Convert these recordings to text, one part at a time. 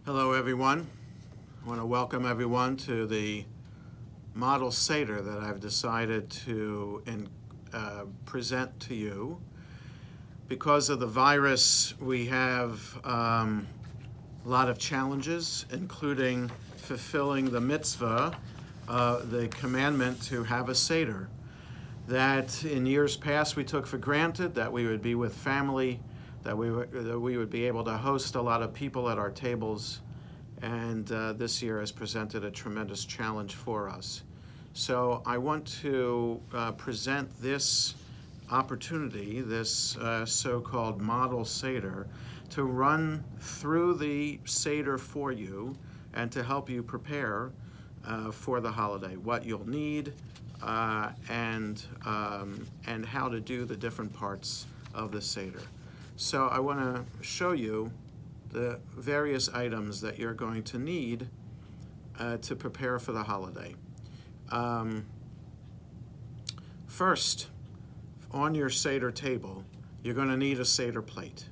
Hello, everyone. I want to welcome everyone to the model Seder that I've decided to present to you. Because of the virus, we have a lot of challenges, including fulfilling the mitzvah, the commandment to have a Seder. That in years past we took for granted, that we would be with family, that we would be able to host a lot of people at our tables, and this year has presented a tremendous challenge for us. So I want to present this opportunity, this so-called model Seder, to run through the Seder for you and to help you prepare for the holiday, what you'll need, and how to do the different parts of the Seder. So I want to show you the various items that you're going to need to prepare for the holiday. First, on your Seder table, you're going to need a Seder plate.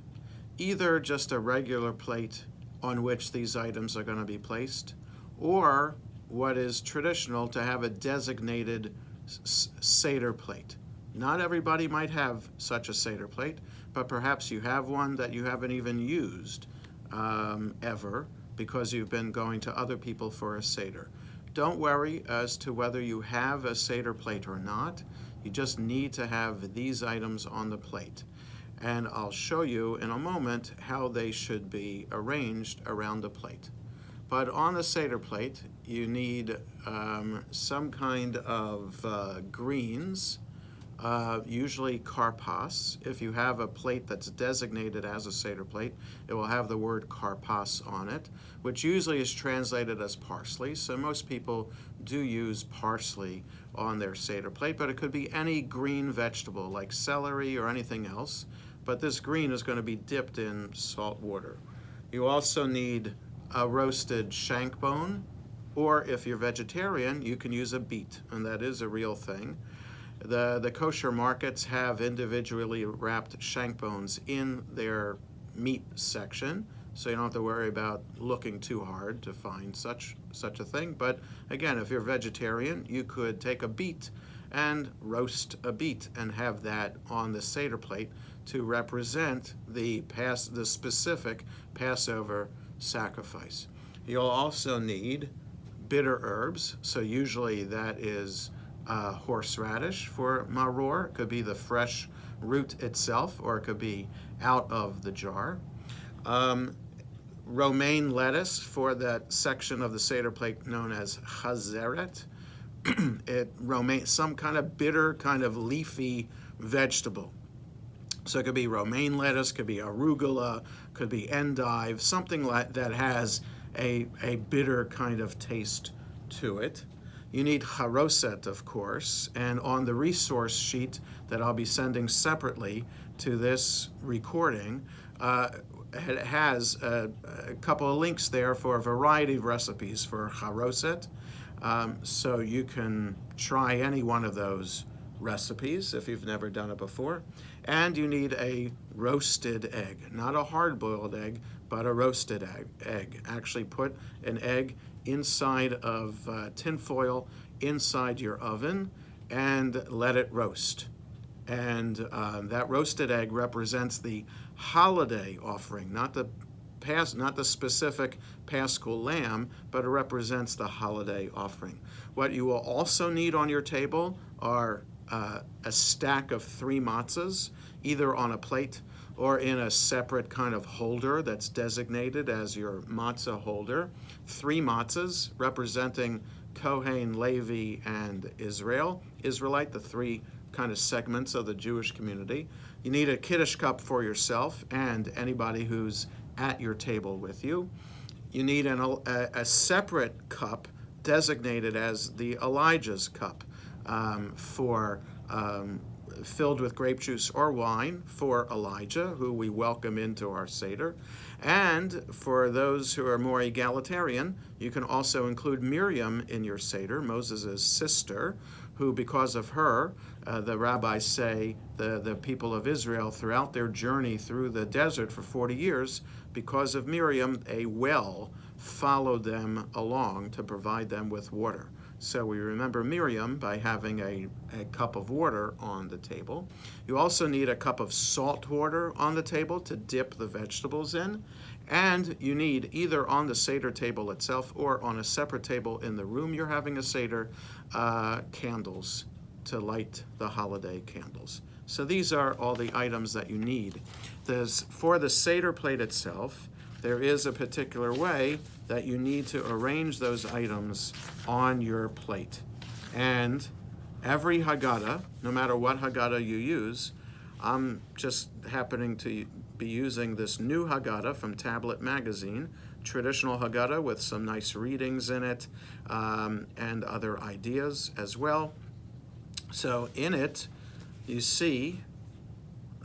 Either just a regular plate on which these items are going to be placed, or what is traditional to have a designated Seder plate. Not everybody might have such a Seder plate, but perhaps you have one that you haven't even used ever because you've been going to other people for a Seder. Don't worry as to whether you have a Seder plate or not. You just need to have these items on the plate. And I'll show you in a moment how they should be arranged around the plate. But on the Seder plate, you need some kind of greens, usually karpas. If you have a plate that's designated as a Seder plate, it will have the word karpas on it, which usually is translated as parsley. So most people do use parsley on their Seder plate, but it could be any green vegetable like celery or anything else. But this green is going to be dipped in salt water. You also need a roasted shank bone, or if you're vegetarian, you can use a beet, and that is a real thing. The kosher markets have individually wrapped shank bones in their meat section, so you don't have to worry about looking too hard to find such a thing. But again, if you're vegetarian, you could take a beet and roast a beet and have that on the Seder plate to represent the specific Passover sacrifice. You'll also need bitter herbs, so usually that is horseradish for maror. It could be the fresh root itself, or it could be out of the jar. Romaine lettuce for that section of the Seder plate known as chazeret. Some kind of bitter, kind of leafy vegetable. So it could be romaine lettuce, could be arugula, could be endive, something like that has a bitter kind of taste to it. You need charoset, of course, and on the resource sheet that I'll be sending separately to this recording, it has a couple of links there for a variety of recipes for charoset, so you can try any one of those recipes if you've never done it before. And you need a roasted egg, not a hard-boiled egg, but a roasted egg. Actually put an egg inside of tin foil inside your oven and let it roast. And that roasted egg represents the holiday offering, not the specific Paschal lamb, but it represents the holiday offering. What you will also need on your table are a stack of 3 matzahs, either on a plate or in a separate kind of holder that's designated as your matzah holder. 3 matzahs representing Kohen, Levi, and Israelite, the 3 kind of segments of the Jewish community. You need a Kiddush cup for yourself and anybody who's at your table with you. You need a separate cup designated as the Elijah's cup, filled with grape juice or wine for Elijah, who we welcome into our Seder. And for those who are more egalitarian, you can also include Miriam in your Seder, Moses' sister, who, because of her, the rabbis say the people of Israel, throughout their journey through the desert for 40 years, because of Miriam, a well followed them along to provide them with water. So we remember Miriam by having a cup of water on the table. You also need a cup of salt water on the table to dip the vegetables in. And you need, either on the Seder table itself or on a separate table in the room you're having a Seder, candles to light the holiday candles. So these are all the items that you need. For the Seder plate itself, there is a particular way that you need to arrange those items on your plate. And every Haggadah, no matter what Haggadah you use, I'm just happening to be using this new Haggadah from Tablet Magazine, traditional Haggadah with some nice readings in it, and other ideas as well. So in it, you see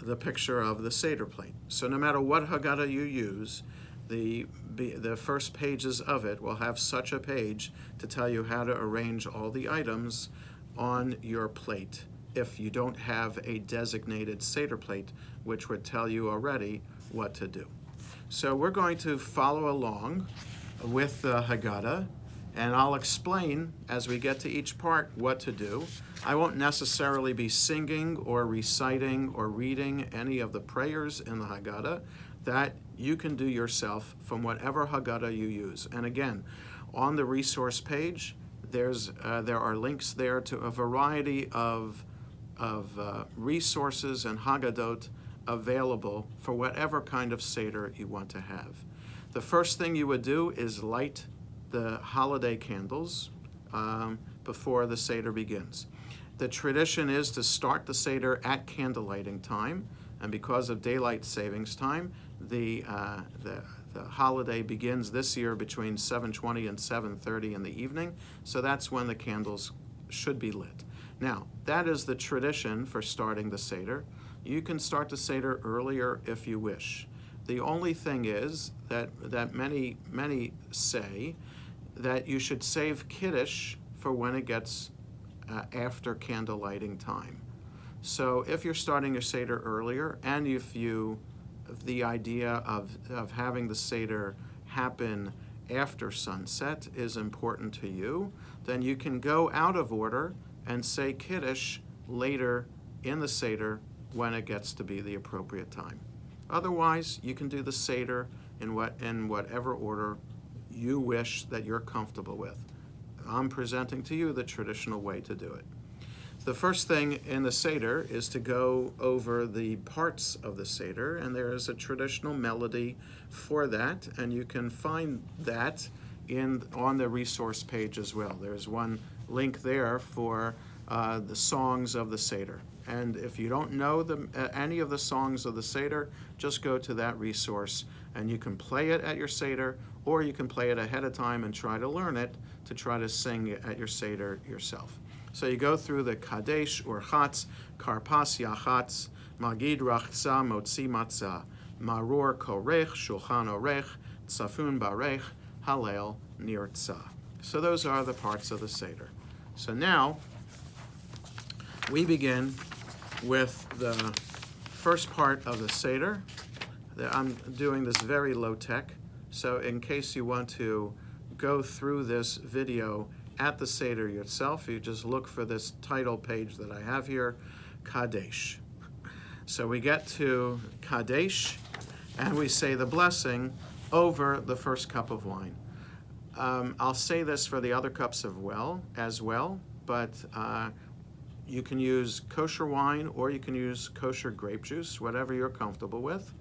the picture of the Seder plate. So no matter what Haggadah you use, the first pages of it will have such a page to tell you how to arrange all the items on your plate if you don't have a designated Seder plate, which would tell you already what to do. So we're going to follow along with the Haggadah, and I'll explain as we get to each part what to do. I won't necessarily be singing or reciting or reading any of the prayers in the Haggadah. That you can do yourself from whatever Haggadah you use. And again, on the resource page, there are links there to a variety of resources and Haggadot available for whatever kind of Seder you want to have. The first thing you would do is light the holiday candles before the Seder begins. The tradition is to start the Seder at candlelighting time, and because of daylight savings time, the holiday begins this year between 7:20 and 7:30 in the evening, so that's when the candles should be lit. Now, that is the tradition for starting the Seder. You can start the Seder earlier if you wish. The only thing is that many say that you should save Kiddush for when it gets after candle lighting time. So if you're starting your Seder earlier, and if the idea of having the Seder happen after sunset is important to you, then you can go out of order and say Kiddush later in the Seder when it gets to be the appropriate time. Otherwise, you can do the Seder in whatever order you wish that you're comfortable with. I'm presenting to you the traditional way to do it. The first thing in the Seder is to go over the parts of the Seder, and there is a traditional melody for that, and you can find that on the resource page as well. There's one link there for the songs of the Seder. And if you don't know any of the songs of the Seder, just go to that resource, and you can play it at your Seder, or you can play it ahead of time and try to learn it to try to sing at your Seder yourself. So you go through the Kadesh Urchatz, Karpas Yachatz, Magid Rachza Motzi Matzah, Maror Korech, Shulchan Orech, Tzafun Barech, Hallel Nirtzah. So those are the parts of the Seder. So now we begin with the first part of the Seder. I'm doing this very low tech, so in case you want to go through this video at the Seder yourself, you just look for this title page that I have here, Kadesh. So we get to Kadesh, and we say the blessing over the first cup of wine. I'll say this for the other cups as well, but you can use kosher wine or you can use kosher grape juice, whatever you're comfortable with.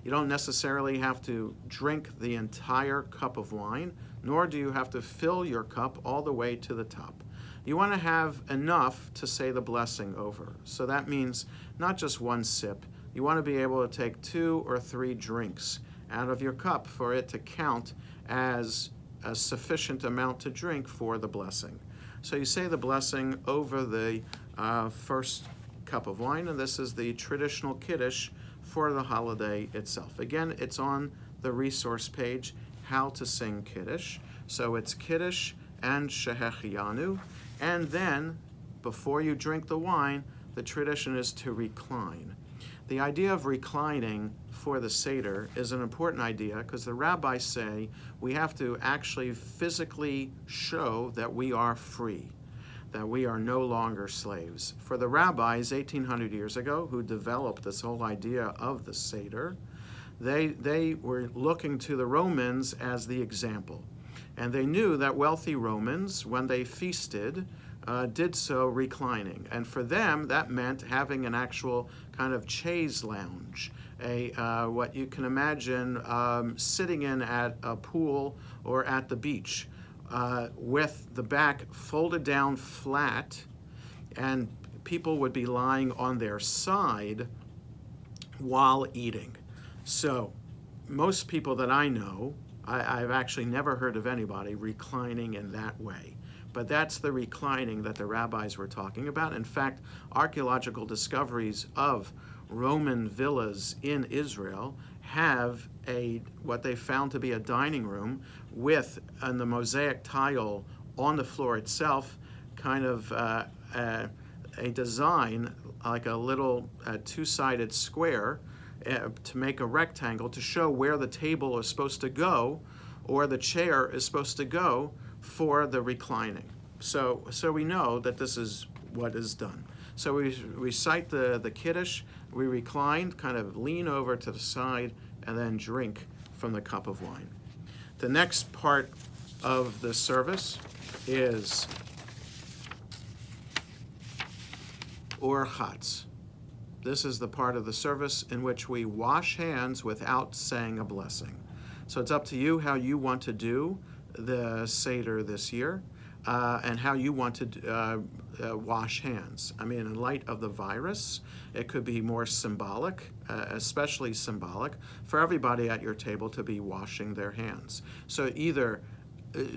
You don't necessarily have to drink the entire cup of wine, nor do you have to fill your cup all the way to the top. You want to have enough to say the blessing over. So that means not just one sip. You want to be able to take 2 or 3 drinks out of your cup for it to count as a sufficient amount to drink for the blessing. So you say the blessing over the first cup of wine, and this is the traditional Kiddush for the holiday itself. Again, it's on the resource page, how to sing Kiddush. So it's Kiddush and Shehechianu, and then before you drink the wine, the tradition is to recline. The idea of reclining for the Seder is an important idea because the rabbis say we have to actually physically show that we are free, that we are no longer slaves. For the rabbis 1800 years ago who developed this whole idea of the Seder, they were looking to the Romans as the example. And they knew that wealthy Romans, when they feasted, did so reclining. And for them, that meant having an actual kind of chaise lounge, what you can imagine sitting in at a pool or at the beach, with the back folded down flat, and people would be lying on their side while eating. So most people that I know, I've actually never heard of anybody reclining in that way. But that's the reclining that the rabbis were talking about. In fact, archaeological discoveries of Roman villas in Israel have what they found to be a dining room with, on the mosaic tile on the floor itself, kind of a design like a little two-sided square to make a rectangle to show where the table is supposed to go or the chair is supposed to go for the reclining. So we know that this is what is done. So we recite the Kiddush, we recline, kind of lean over to the side, and then drink from the cup of wine. The next part of the service is Orchatz. This is the part of the service in which we wash hands without saying a blessing. So it's up to you how you want to do the Seder this year and how you want to wash hands. I mean, in light of the virus, it could be more symbolic, especially symbolic, for everybody at your table to be washing their hands. So either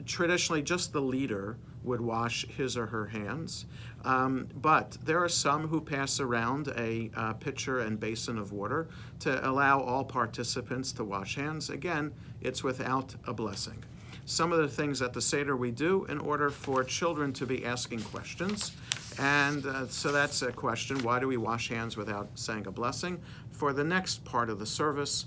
traditionally just the leader would wash his or her hands, but there are some who pass around a pitcher and basin of water to allow all participants to wash hands. Again, it's without a blessing. Some of the things at the Seder we do in order for children to be asking questions, and so that's a question, why do we wash hands without saying a blessing, for the next part of the service,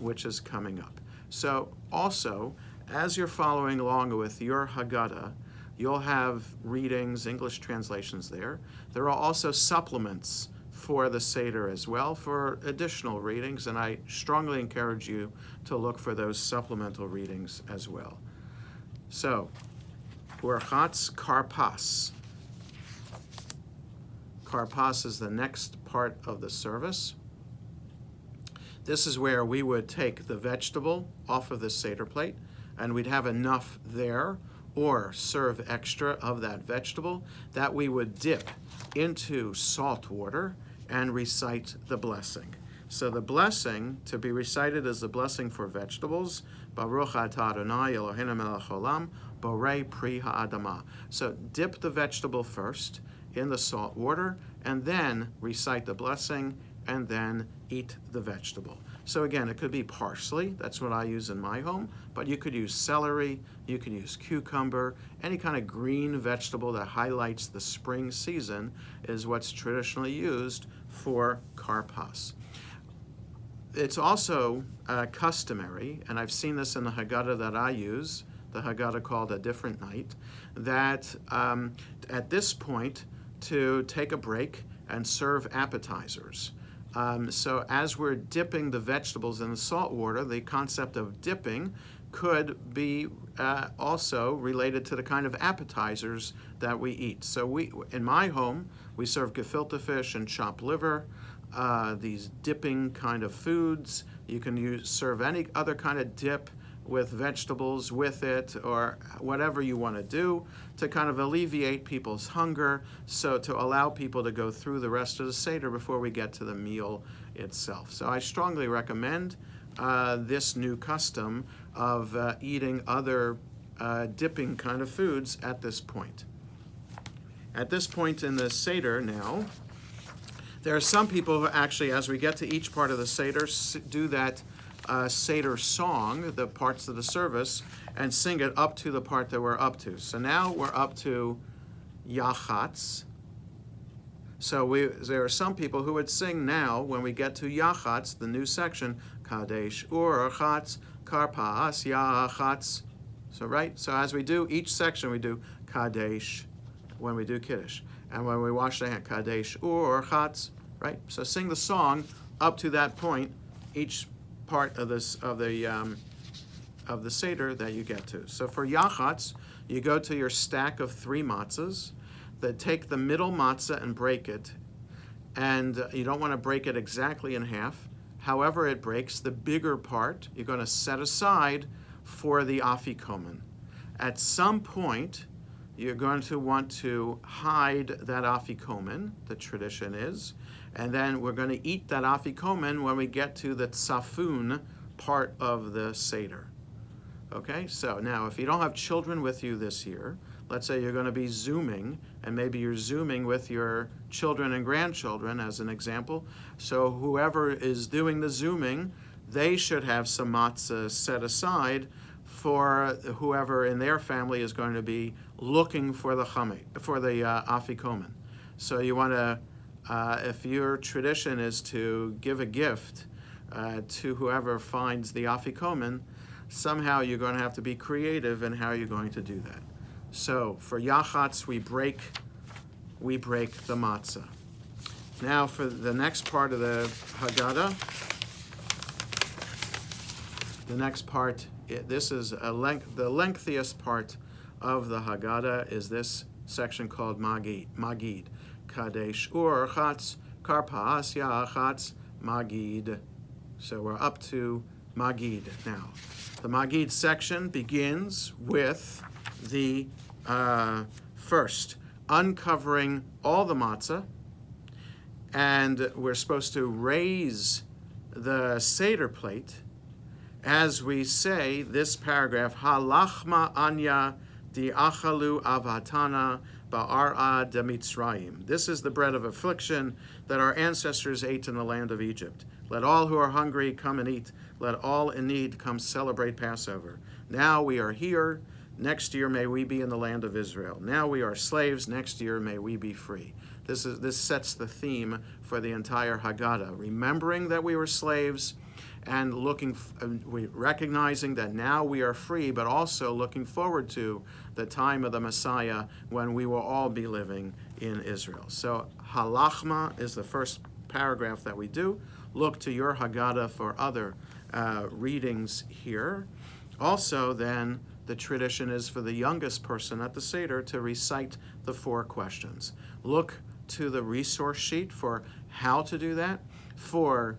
which is coming up. So also, as you're following along with your Haggadah, you'll have readings, English translations there. There are also supplements for the Seder as well for additional readings, and I strongly encourage you to look for those supplemental readings as well. So, Orchatz Karpas. Karpas is the next part of the service. This is where we would take the vegetable off of the Seder plate, and we'd have enough there, or serve extra of that vegetable, that we would dip into salt water and recite the blessing. So the blessing to be recited is the blessing for vegetables, Baruch atah Adonai Eloheinu melech haolam, borei pri ha'adamah. So dip the vegetable first in the salt water, and then recite the blessing, and then eat the vegetable. So again, it could be parsley, that's what I use in my home, but you could use celery, you could use cucumber, any kind of green vegetable that highlights the spring season is what's traditionally used for karpas. It's also customary, and I've seen this in the Haggadah that I use, the Haggadah called A Different Night, that at this point to take a break and serve appetizers. So as we're dipping the vegetables in the salt water, the concept of dipping could be also related to the kind of appetizers that we eat. So in my home, we serve gefilte fish and chopped liver, these dipping kind of foods. You can serve any other kind of dip with vegetables with it, or whatever you want to do to kind of alleviate people's hunger, so to allow people to go through the rest of the Seder before we get to the meal itself. So I strongly recommend this new custom of eating other dipping kind of foods at this point. At this point in the Seder now, there are some people who actually, as we get to each part of the Seder, do that Seder song, the parts of the service, and sing it up to the part that we're up to. So now we're up to Yachatz, So there are some people who would sing now when we get to Yachatz, the new section, Kadesh Urchatz, Karpas Yachatz. So as we do each section, we do Kadesh when we do Kiddush. And when we wash the hand, Kadesh Urchatz, right? So sing the song up to that point, each part of the Seder that you get to. So for Yachatz, you go to your stack of 3 matzahs, that take the middle matzah and break it. And you don't want to break it exactly in half. However it breaks, the bigger part, you're going to set aside for the afikomen. At some point, you're going to want to hide that afikomen, the tradition is, and then we're going to eat that afikomen when we get to the tzafun part of the Seder. Okay, so now if you don't have children with you this year, let's say you're going to be Zooming, and maybe you're Zooming with your children and grandchildren as an example. So whoever is doing the Zooming, they should have some matzah set aside for whoever in their family is going to be looking for the afikomen. So you want to, if your tradition is to give a gift to whoever finds the afikomen, somehow you're going to have to be creative in how you're going to do that. So for Yachatz, we break the matzah. Now for the next part of the Haggadah, the next part, this is the lengthiest part of the Haggadah is this section called Magid. Kadesh Urchatz, Karpas Yachatz, Magid. So we're up to Magid now. The Magid section begins with the first uncovering all the matzah, and we're supposed to raise the Seder plate as we say this paragraph, Halachma anya di achalu avatana ba'ara de Mitzrayim. This is the bread of affliction that our ancestors ate in the land of Egypt. Let all who are hungry come and eat. Let all in need come celebrate Passover. Now we are here. Next year may we be in the land of Israel. Now we are slaves. Next year may we be free. This sets the theme for the entire Haggadah. Remembering that we were slaves and recognizing that now we are free, but also looking forward to the time of the Messiah when we will all be living in Israel. So Halachma is the first paragraph that we do. Look to your Haggadah for other readings here. Also then, the tradition is for the youngest person at the Seder to recite the 4 questions. Look to the resource sheet for how to do that, for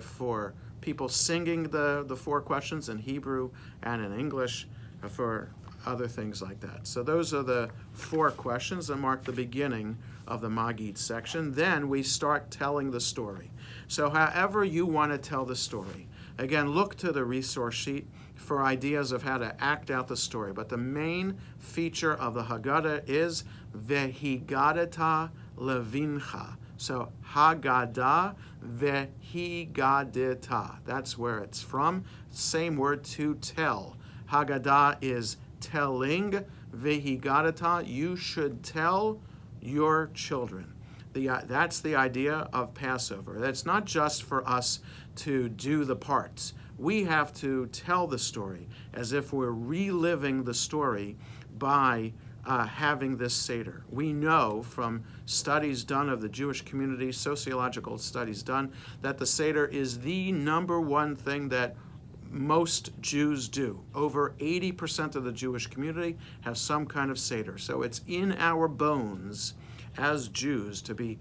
for people singing the 4 questions in Hebrew and in English, for other things like that. So those are the 4 questions that mark the beginning of the Magid section. Then we start telling the story. So however you want to tell the story, again, look to the resource sheet for ideas of how to act out the story. But the main feature of the Haggadah is Vehigadata Levincha. So Haggadah Vehigadita. That's where it's from. Same word, to tell. Haggadah is telling. Vehigadita, you should tell your children. That's the idea of Passover. That's not just for us to do the parts. We have to tell the story as if we're reliving the story by having this Seder. We know from studies done of the Jewish community, sociological studies done, that the Seder is the number one thing that most Jews do. Over 80% of the Jewish community have some kind of Seder. So it's in our bones as Jews to be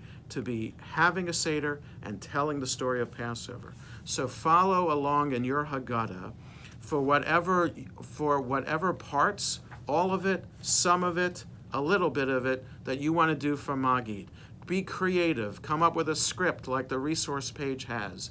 having a Seder and telling the story of Passover. So follow along in your Haggadah for whatever parts, all of it, some of it, a little bit of it, that you want to do for Magid. Be creative. Come up with a script like the resource page has.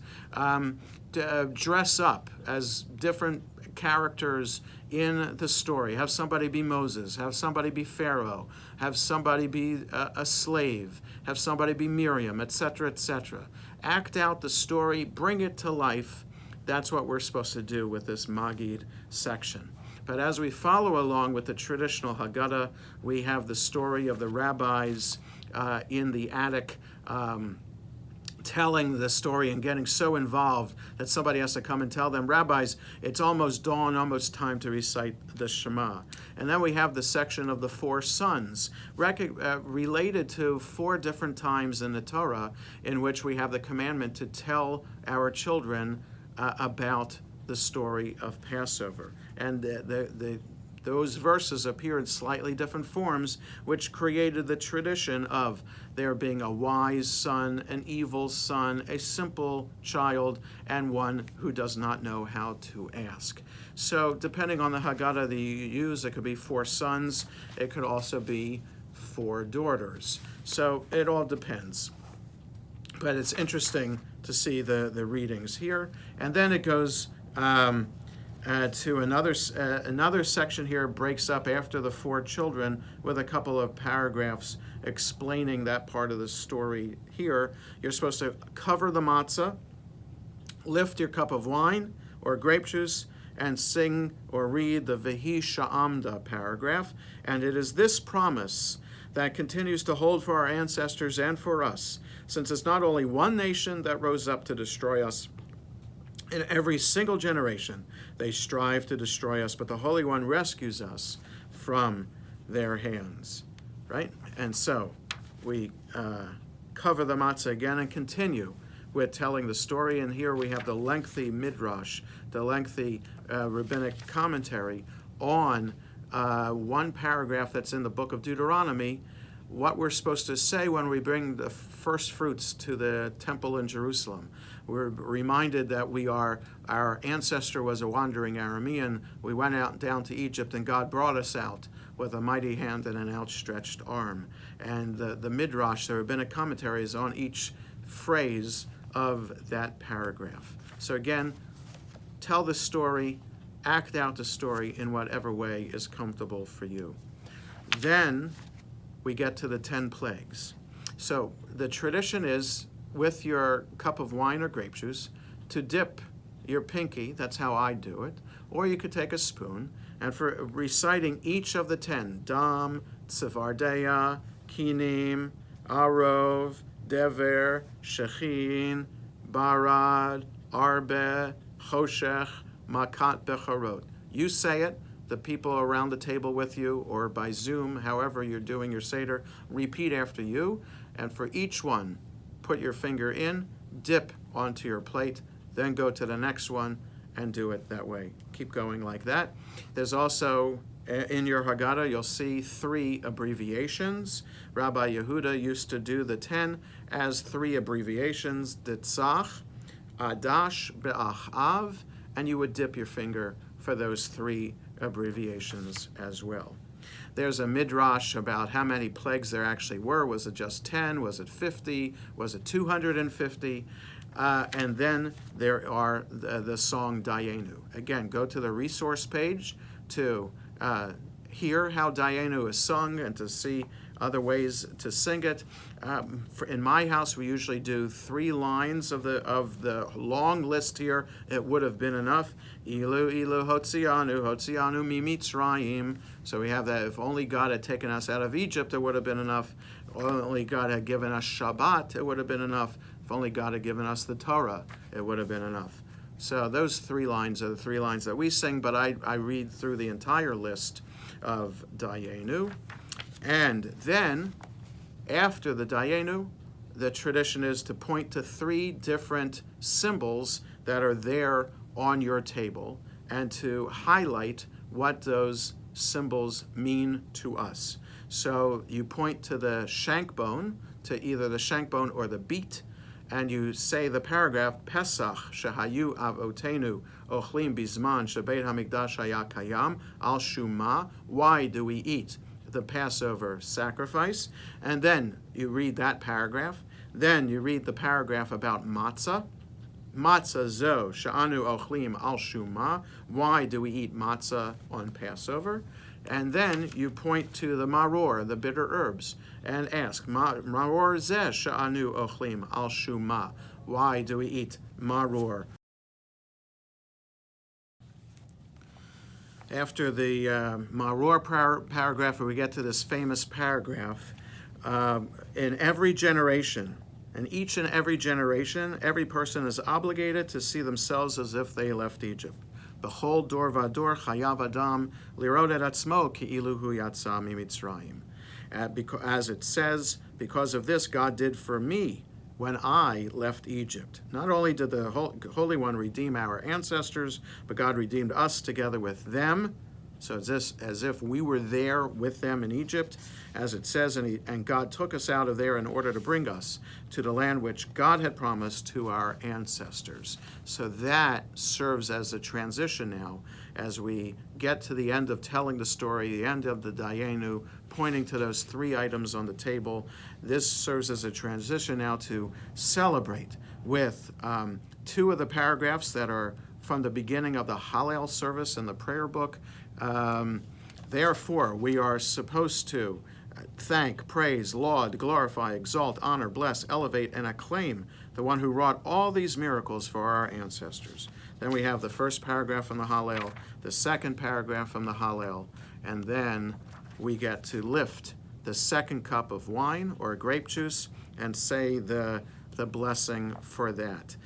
Dress up as different characters in the story. Have somebody be Moses. Have somebody be Pharaoh. Have somebody be a slave. Have somebody be Miriam, etc., etc. Act out the story. Bring it to life. That's what we're supposed to do with this Magid section. But as we follow along with the traditional Haggadah, we have the story of the rabbis in the attic telling the story and getting so involved that somebody has to come and tell them, Rabbis, it's almost dawn, almost time to recite the Shema. And then we have the section of the four sons, related to four different times in the Torah in which we have the commandment to tell our children about the story of Passover. And those verses appear in slightly different forms, which created the tradition of there being a wise son, an evil son, a simple child, and one who does not know how to ask. So depending on the Haggadah that you use, it could be four sons, it could also be four daughters. So it all depends. But it's interesting to see the readings here. And then it goes to another section here, breaks up after the four children with a couple of paragraphs explaining that part of the story here. You're supposed to cover the matzah, lift your cup of wine or grape juice, and sing or read the Vehi Sha'amda paragraph. And it is this promise that continues to hold for our ancestors and for us, since it's not only one nation that rose up to destroy us. In every single generation, they strive to destroy us, but the Holy One rescues us from their hands, right? And so we cover the matzah again and continue with telling the story. And here we have the lengthy midrash, the lengthy rabbinic commentary on one paragraph that's in the book of Deuteronomy, what we're supposed to say when we bring the first fruits to the temple in Jerusalem. We're reminded that our ancestor was a wandering Aramean. We went out down to Egypt, and God brought us out with a mighty hand and an outstretched arm. And the midrash, the rabbinic commentary, is on each phrase of that paragraph. So again, tell the story, act out the story in whatever way is comfortable for you. Then we get to the 10 plagues. So the tradition is, with your cup of wine or grape juice, to dip your pinky, that's how I do it, or you could take a spoon, and for reciting each of the 10, Dam, Tsevardeya, Kinim, Arov, Dever, Shechin, Barad, Arbe, Choshech, Makat Becharot. You say it, the people around the table with you, or by Zoom, however you're doing your Seder, repeat after you, and for each one, put your finger in, dip onto your plate, then go to the next one and do it that way. Keep going like that. There's also, in your Haggadah, you'll see 3 abbreviations. Rabbi Yehuda used to do the 10 as 3 abbreviations, Ditzach, Adash, Be'achav, and you would dip your finger for those 3 abbreviations as well. There's a midrash about how many plagues there actually were. Was it just 10? Was it 50? Was it 250? And then there are the song Dayenu. Again, go to the resource page to hear how Dayenu is sung and to see other ways to sing it. In my house, we usually do 3 lines of the long list here. It would have been enough. Ilu, Ilu, Hotzianu, Hotzianu, Mimitzrayim. So we have that. If only God had taken us out of Egypt, it would have been enough. If only God had given us Shabbat, it would have been enough. If only God had given us the Torah, it would have been enough. So those 3 lines are the 3 lines that we sing, but I read through the entire list of Dayenu. And then, after the Dayenu, the tradition is to point to 3 different symbols that are there on your table and to highlight what those symbols mean to us. So you point to the shank bone, to either the shank bone or the beat, and you say the paragraph, Pesach shehayu avotenu ochlim bizman shebeit hamikdash haya kayam al shuma. Why do we eat the Passover sacrifice? And then you read that paragraph. Then you read the paragraph about matzah. Matzah zo sha'anu ochlim al shuma. Why do we eat matzah on Passover? And then you point to the maror, the bitter herbs, and ask, maror zeh sha'anu ochlim al shuma. Why do we eat maror? After the maror paragraph, we get to this famous paragraph in every generation. In each and every generation, every person is obligated to see themselves as if they left Egypt. B'chol dor vador chayav adam lirot et atzmo ki'ilu hu yatsa mimitzrayim. As it says, because of this God did for me when I left Egypt. Not only did the Holy One redeem our ancestors, but God redeemed us together with them. So it's as if we were there with them in Egypt, as it says, and God took us out of there in order to bring us to the land which God had promised to our ancestors. So that serves as a transition now, as we get to the end of telling the story, the end of the Dayenu, pointing to those three items on the table. This serves as a transition now to celebrate with two of the paragraphs that are from the beginning of the Hallel service in the prayer book. Therefore, we are supposed to thank, praise, laud, glorify, exalt, honor, bless, elevate, and acclaim the one who wrought all these miracles for our ancestors. Then we have the first paragraph from the Hallel, the second paragraph from the Hallel, and then we get to lift the second cup of wine or grape juice and say the blessing for that.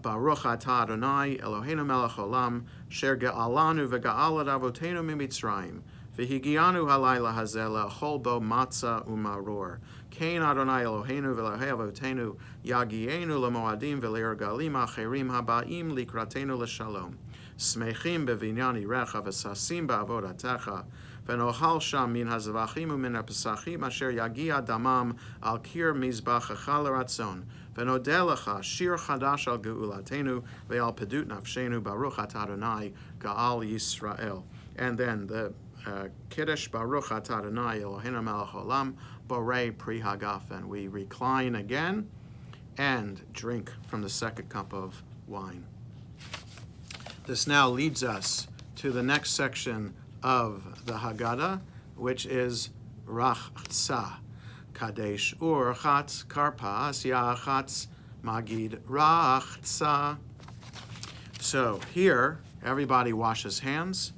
Baruch atah Adonai Eloheinu melech olam sher ge'alanu v'ga'al et avotenu mimitzrayim v'higianu halayla hazeh la'achol bo matzah u'maror kein Adonai Eloheinu v'elahei avotenu yagienu l'moadim v'le'ergalim acherim haba'im likratenu l'shalom smechim b'vinyan irecha v'sasim ba'avodatecha v'nochal sham min hazavachim u'min ha'pesachim asher yagia damam al kir mizbachecha l'ratzon v'nodeh lecha shir chadash al geulatenu ve'al pedut nafshenu baruch atah Adonai ga'al Yisrael. And then the Kiddush Baruch atah Adonai Eloheinu melech olam borei pri hagaf, and we recline again and drink from the second cup of wine. This now leads us to the next section of the Haggadah, which is Rachtzah. Kadesh Urchatz Karpas Yachatz Magid Rachtzah. So here, everybody washes hands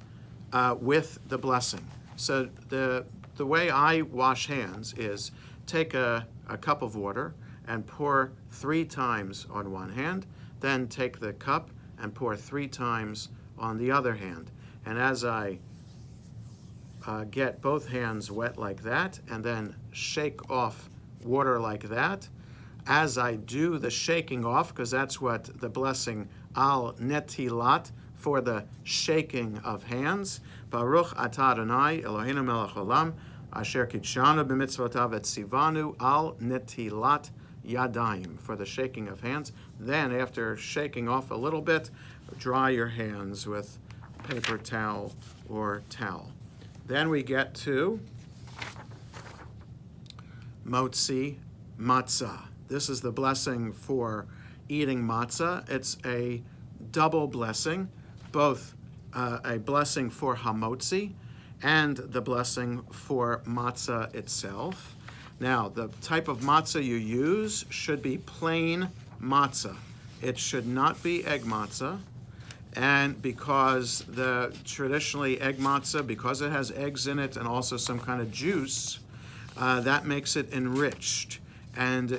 with the blessing. So the way I wash hands is take a cup of water and pour 3 times on one hand, then take the cup and pour 3 times on the other hand. And as I get both hands wet like that, and then shake off water like that. As I do the shaking off, because that's what the blessing al netilat, for the shaking of hands. Baruch atah Adonai Eloheinu melech olam asher kitshanu b'mitzvotav et sivanu al netilat yadayim, for the shaking of hands. Then after shaking off a little bit, dry your hands with paper towel or towel. Then we get to Motzi Matzah. This is the blessing for eating matzah. It's a double blessing, both a blessing for hamotzi and the blessing for matzah itself. Now, the type of matzah you use should be plain matzah. It should not be egg matzah. And because traditionally egg matzah, because it has eggs in it and also some kind of juice, that makes it enriched. And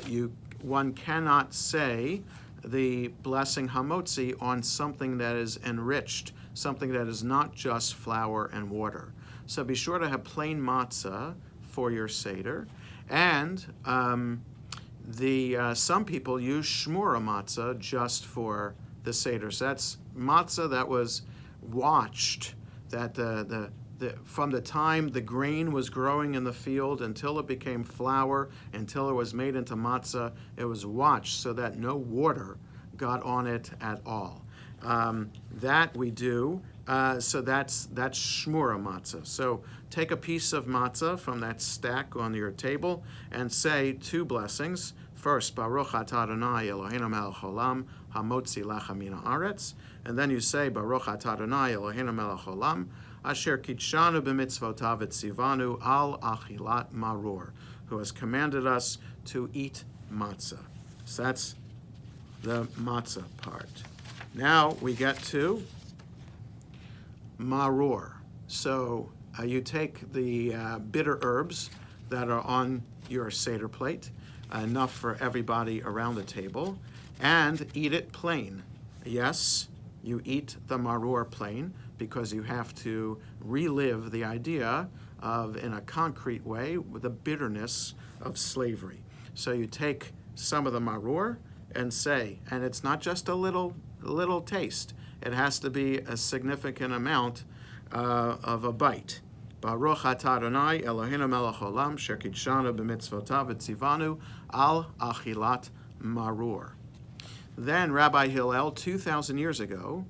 one cannot say the blessing hamotzi on something that is enriched, something that is not just flour and water. So be sure to have plain matzah for your Seder. And some people use shmura matzah just for the Seder. So that's matzah that was watched, that from the time the grain was growing in the field until it became flour, until it was made into matzah, it was watched so that no water got on it at all. That we do, so that's shmura matzah. So take a piece of matzah from that stack on your table and say 2 blessings. First, Baruch atah Adonai Eloheinu melech olam hamotzi lecha min haaretz, and then you say Baruch atah Adonai Eloheinu melech olam asher kitshanu b'mitzvotav et sivanu al achilat maror, who has commanded us to eat matzah. So that's the matzah part. Now we get to maror. So you take the bitter herbs, that are on your Seder plate, enough for everybody around the table, and eat it plain. Yes, you eat the maror plain because you have to relive the idea of, in a concrete way, the bitterness of slavery. So you take some of the maror and say, and it's not just a little taste, it has to be a significant amount of a bite. Baruch atah Adonai Eloheinu melech haolam shekidshanu b'mitzvotav v'tzivanu al achilat maror. Then Rabbi Hillel, 2,000 years ago,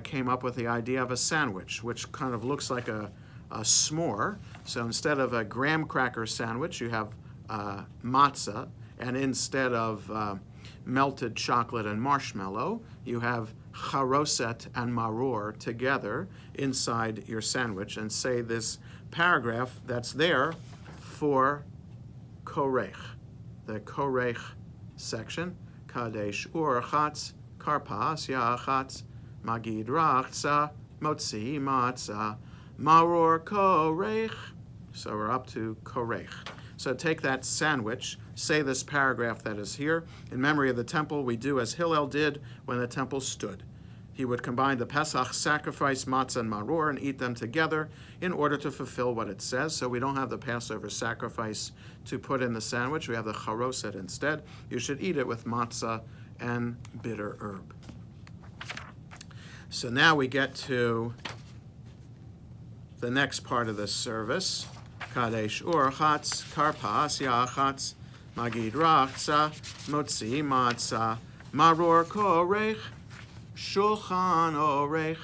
came up with the idea of a sandwich, which kind of looks like a s'more. So instead of a graham cracker sandwich, you have matzah, and instead of melted chocolate and marshmallow, you have charoset and maror together inside your sandwich, and say this paragraph that's there for korech, the korech section. Kadesh urchatz karpas yachatz magid rachza motzi matzah maror korech. So we're up to korech. So take that sandwich, say this paragraph that is here. In memory of the temple, we do as Hillel did when the temple stood. He would combine the Pesach sacrifice, matzah, and maror, and eat them together in order to fulfill what it says. So we don't have the Passover sacrifice to put in the sandwich. We have the charoset instead. You should eat it with matzah and bitter herb. So now we get to the next part of this service. Kadesh urchatz karpas yachatz magid rachza motzi matzah maror korech shulchan orech.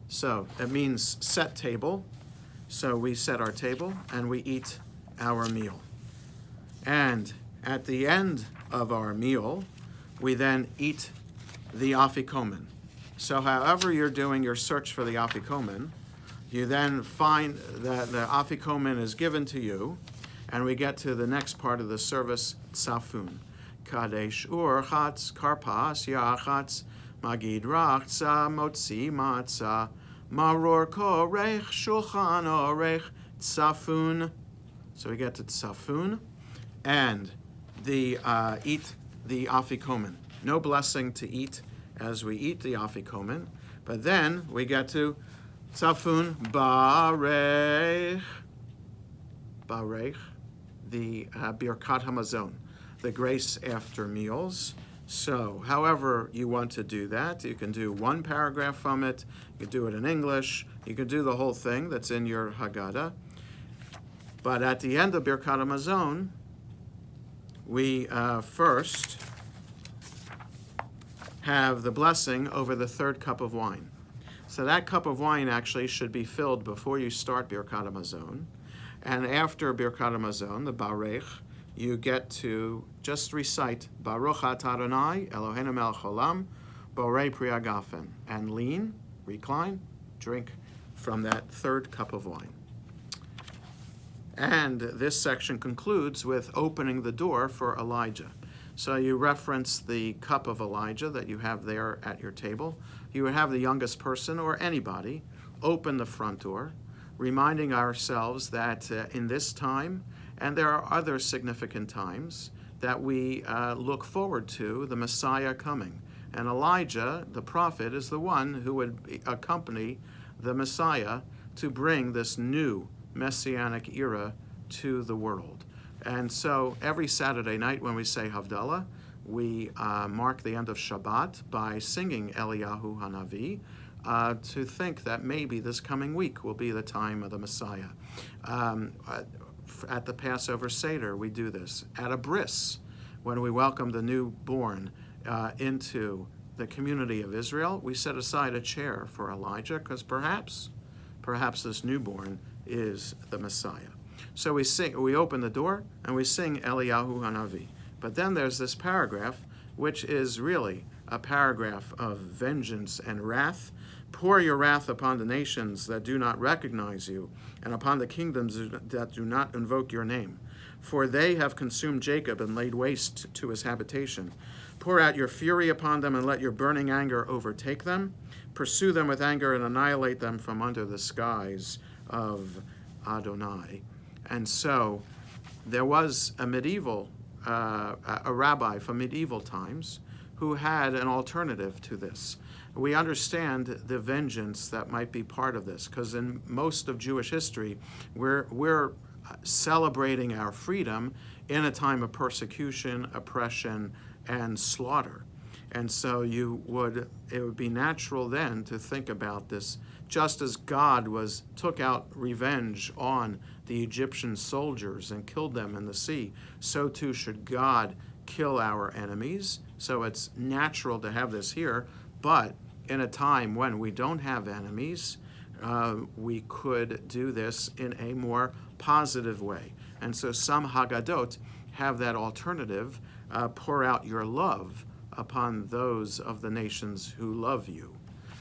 So it means set table. So we set our table and we eat our meal. And at the end of our meal, we then eat the afikomen. So however you're doing your search for the afikomen, you then find that the afikomen is given to you, and we get to the next part of the service, tzafun. Kadesh urchatz karpas yachatz magid rachza motzi matzah maror korech shulchan orech tzafun. So we get to tzafun, and the eat the afikomen. No blessing to eat as we eat the afikomen, but then we get to tzafun barech, the birkat hamazon, the grace after meals. So however you want to do that, you can do one paragraph from it, you can do it in English, you can do the whole thing that's in your Haggadah. But at the end of birkat hamazon, we first have the blessing over the third cup of wine. So that cup of wine actually should be filled before you start birkat hamazon. And after birkat hamazon, the barech, you get to just recite Baruch atah Adonai Eloheinu melech haolam borei pri hagafen, and lean, recline, drink from that third cup of wine. And this section concludes with opening the door for Elijah. So you reference the cup of Elijah that you have there at your table. You would have the youngest person or anybody open the front door, reminding ourselves that in this time, and there are other significant times, that we look forward to the Messiah coming. And Elijah, the prophet, is the one who would accompany the Messiah to bring this new messianic era to the world. And so every Saturday night when we say Havdalah, we mark the end of Shabbat by singing Eliyahu Hanavi, to think that maybe this coming week will be the time of the Messiah. At the Passover Seder, we do this. At a bris, when we welcome the newborn into the community of Israel, we set aside a chair for Elijah, because perhaps this newborn is the Messiah. So we open the door and we sing Eliyahu Hanavi. But then there's this paragraph, which is really a paragraph of vengeance and wrath. Pour your wrath upon the nations that do not recognize you, and upon the kingdoms that do not invoke your name. For they have consumed Jacob and laid waste to his habitation. Pour out your fury upon them and let your burning anger overtake them. Pursue them with anger and annihilate them from under the skies of Adonai. And so there was a rabbi from medieval times who had an alternative to this. We understand the vengeance that might be part of this, because in most of Jewish history, we're celebrating our freedom in a time of persecution, oppression, and slaughter. And so it would be natural then to think about this, just as God took out revenge on the Egyptian soldiers and killed them in the sea, so too should God kill our enemies. So it's natural to have this here, but in a time when we don't have enemies, we could do this in a more positive way. And so some Haggadot have that alternative, pour out your love upon those of the nations who love you.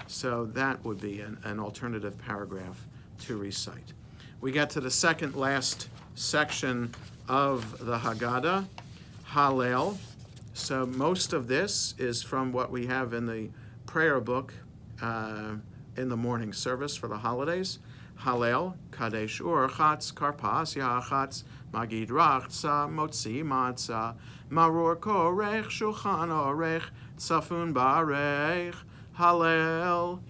So that would be an alternative paragraph to recite. We get to the second last section of the Haggadah, Hallel. So most of this is from what we have in the prayer book in the morning service for the holidays. Hallel, Kadesh Urchatz, Karpas Yachatz, Magid Rachza, Motzi Matzah, Maror Korech, Shulchan Orech, Tzafun Barech, Hallel.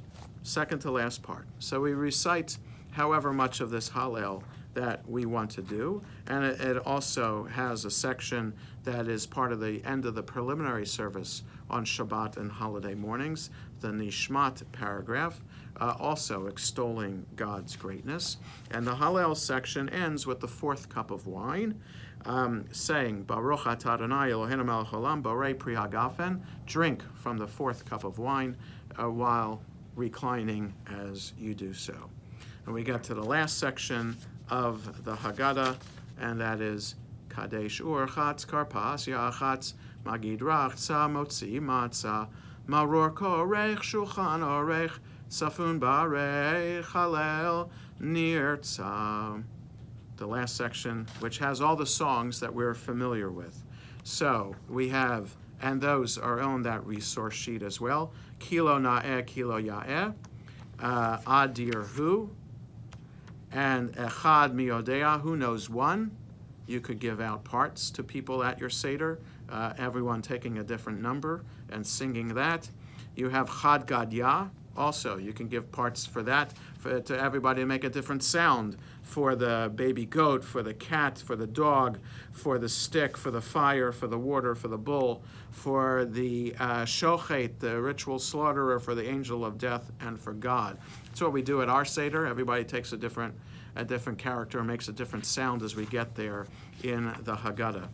Second to last part. So we recite however much of this Hallel that we want to do, and it also has a section that is part of the end of the preliminary service on Shabbat and holiday mornings, the Nishmat paragraph, also extolling God's greatness. And the Hallel section ends with the fourth cup of wine, saying, Baruch atah Adonai Eloheinu melech haolam, borei pri hagafen, drink from the fourth cup of wine while reclining as you do so. And we get to the last section of the Haggadah, and that is Kadesh Urchatz, Karpas Yachatz, Magid Rachza, Motzi Matzah, Maror Korech, Shulchan Orech, Tzafun Barech, Hallel, Nirtzah. The last section, which has all the songs that we're familiar with. So we have, and those are on that resource sheet as well, Kilo Na'eh, Kilo Ya'eh, Adir Hu, and Echad Miodea, who knows one. You could give out parts to people at your Seder, everyone taking a different number and singing that. You have Chad Gadya, also. You can give parts for that, to everybody to make a different sound, for the baby goat, for the cat, for the dog, for the stick, for the fire, for the water, for the bull, for the shochet, the ritual slaughterer, for the angel of death, and for God. That's what we do at our Seder. Everybody takes a different character, makes a different sound as we get there in the Haggadah.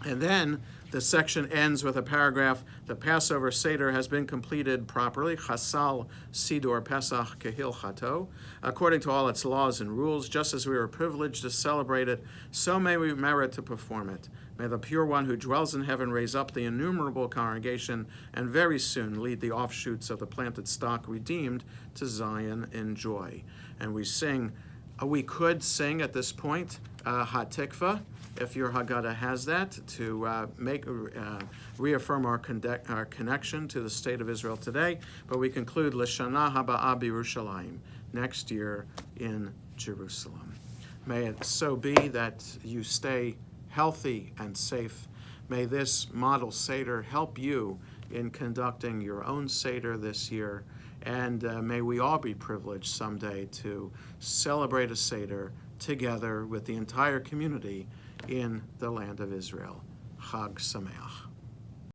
And then the section ends with a paragraph, the Passover Seder has been completed properly, Chasal Sidor Pesach Kehilchato, according to all its laws and rules, just as we were privileged to celebrate it, so may we merit to perform it. May the pure one who dwells in heaven raise up the innumerable congregation and very soon lead the offshoots of the planted stock redeemed to Zion in joy. And we could sing at this point Hatikva, if your Haggadah has that, to reaffirm our connection to the state of Israel today. But we conclude L'Shana Haba'a B'Yerushalayim, next year in Jerusalem. May it so be that you stay healthy and safe. May this model Seder help you in conducting your own Seder this year. And may we all be privileged someday to celebrate a Seder together with the entire community in the land of Israel. Chag Sameach.